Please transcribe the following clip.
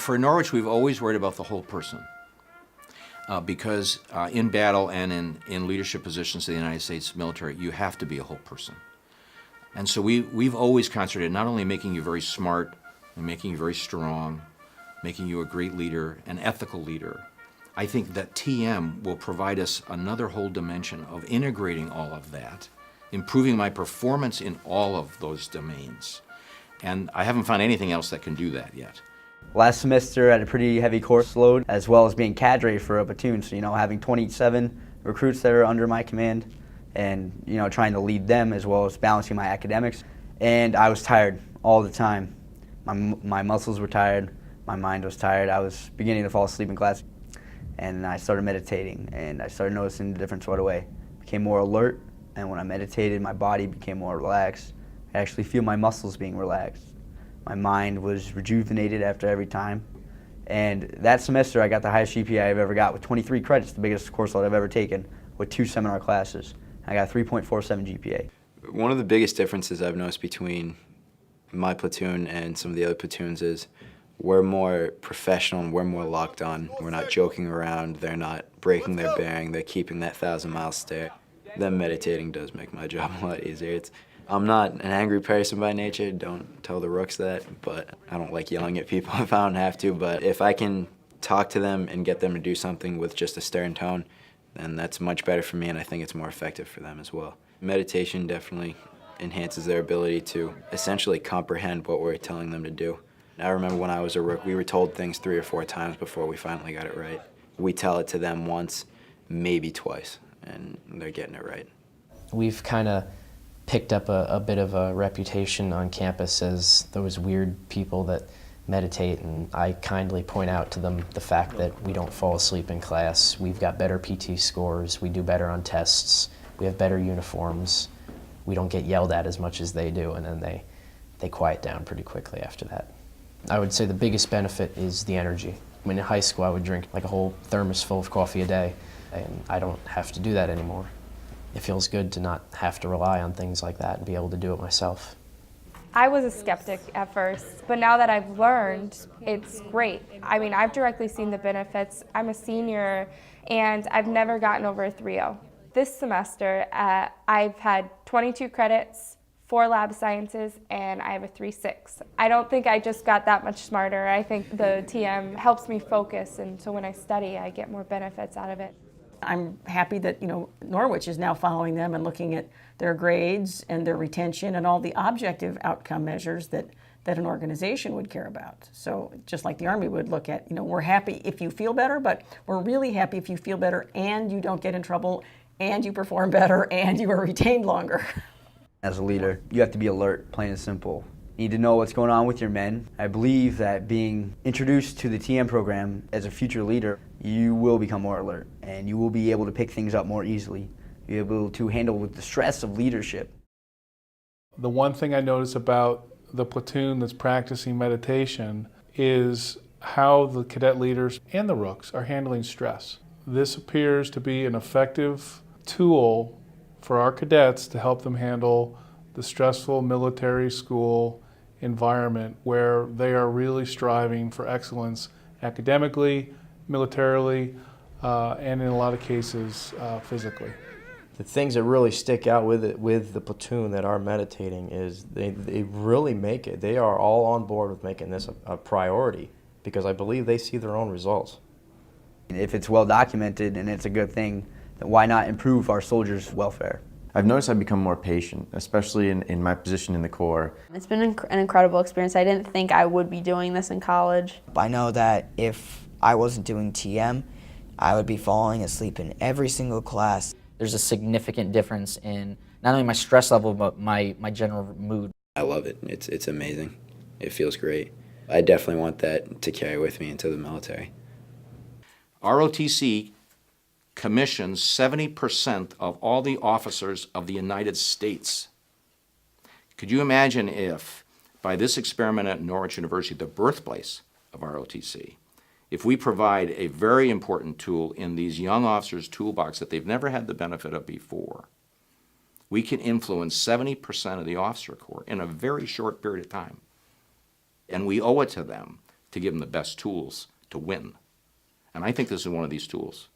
For Norwich, we've always worried about the whole person. Because in battle and in leadership positions in the United States military, you have to be a whole person. And so we've always concentrated not only making you very smart and making you very strong, making you a great leader, an ethical leader. I think that TM will provide us another whole dimension of integrating all of that, improving my performance in all of those domains. And I haven't found anything else that can do that yet. Last semester I had a pretty heavy course load, as well as being cadre for a platoon. So, having 27 recruits that are under my command and, trying to lead them as well as balancing my academics. And I was tired all the time. My muscles were tired, my mind was tired. I was beginning to fall asleep in class. And I started meditating, and I started noticing the difference right away. I became more alert, and when I meditated, my body became more relaxed. I actually feel my muscles being relaxed. My mind was rejuvenated after every time. And that semester, I got the highest GPA I've ever got with 23 credits, the biggest course load I've ever taken, with 2 seminar classes. I got a 3.47 GPA. One of the biggest differences I've noticed between my platoon and some of the other platoons is we're more professional and we're more locked on. We're not joking around, they're not breaking their bearing, they're keeping that 1,000-mile stare. Them meditating does make my job a lot easier. I'm not an angry person by nature, don't tell the rooks that, but I don't like yelling at people if I don't have to, but if I can talk to them and get them to do something with just a stern tone, then that's much better for me, and I think it's more effective for them as well. Meditation definitely enhances their ability to essentially comprehend what we're telling them to do. I remember when I was a rook, we were told things 3 or 4 times before we finally got it right. We tell it to them once, maybe twice, and they're getting it right. We've kind of picked up a bit of a reputation on campus as those weird people that meditate, and I kindly point out to them the fact that we don't fall asleep in class. We've got better PT scores, we do better on tests, we have better uniforms, we don't get yelled at as much as they do, and then they quiet down pretty quickly after that. I would say the biggest benefit is the energy. When in high school I would drink like a whole thermos full of coffee a day, and I don't have to do that anymore. It feels good to not have to rely on things like that and be able to do it myself. I was a skeptic at first, but now that I've learned, it's great. I mean, I've directly seen the benefits. I'm a senior, and I've never gotten over a 3.0. This semester, I've had 22 credits, 4 lab sciences, and I have a 3.6. I don't think I just got that much smarter. I think the TM helps me focus, and so when I study, I get more benefits out of it. I'm happy that Norwich is now following them and looking at their grades and their retention and all the objective outcome measures that an organization would care about. So just like the Army would look at, we're happy if you feel better, but we're really happy if you feel better and you don't get in trouble and you perform better and you are retained longer. As a leader, you have to be alert, plain and simple. You need to know what's going on with your men. I believe that being introduced to the TM program as a future leader, you will become more alert and you will be able to pick things up more easily. You'll be able to handle with the stress of leadership. The one thing I notice about the platoon that's practicing meditation is how the cadet leaders and the rooks are handling stress. This appears to be an effective tool for our cadets to help them handle the stressful military school environment where they are really striving for excellence academically, militarily, and in a lot of cases, physically. The things that really stick out with the platoon that are meditating is they really make it. They are all on board with making this a priority because I believe they see their own results. If it's well documented and it's a good thing, then why not improve our soldiers' welfare? I've noticed I've become more patient, especially in my position in the Corps. It's been an incredible experience. I didn't think I would be doing this in college. I know that if I wasn't doing TM, I would be falling asleep in every single class. There's a significant difference in not only my stress level, but my general mood. I love it. It's amazing. It feels great. I definitely want that to carry with me into the military. ROTC commissions 70% of all the officers of the United States. Could you imagine if, by this experiment at Norwich University, the birthplace of ROTC, if we provide a very important tool in these young officers' toolbox that they've never had the benefit of before, we can influence 70% of the officer corps in a very short period of time. And we owe it to them to give them the best tools to win. And I think this is one of these tools.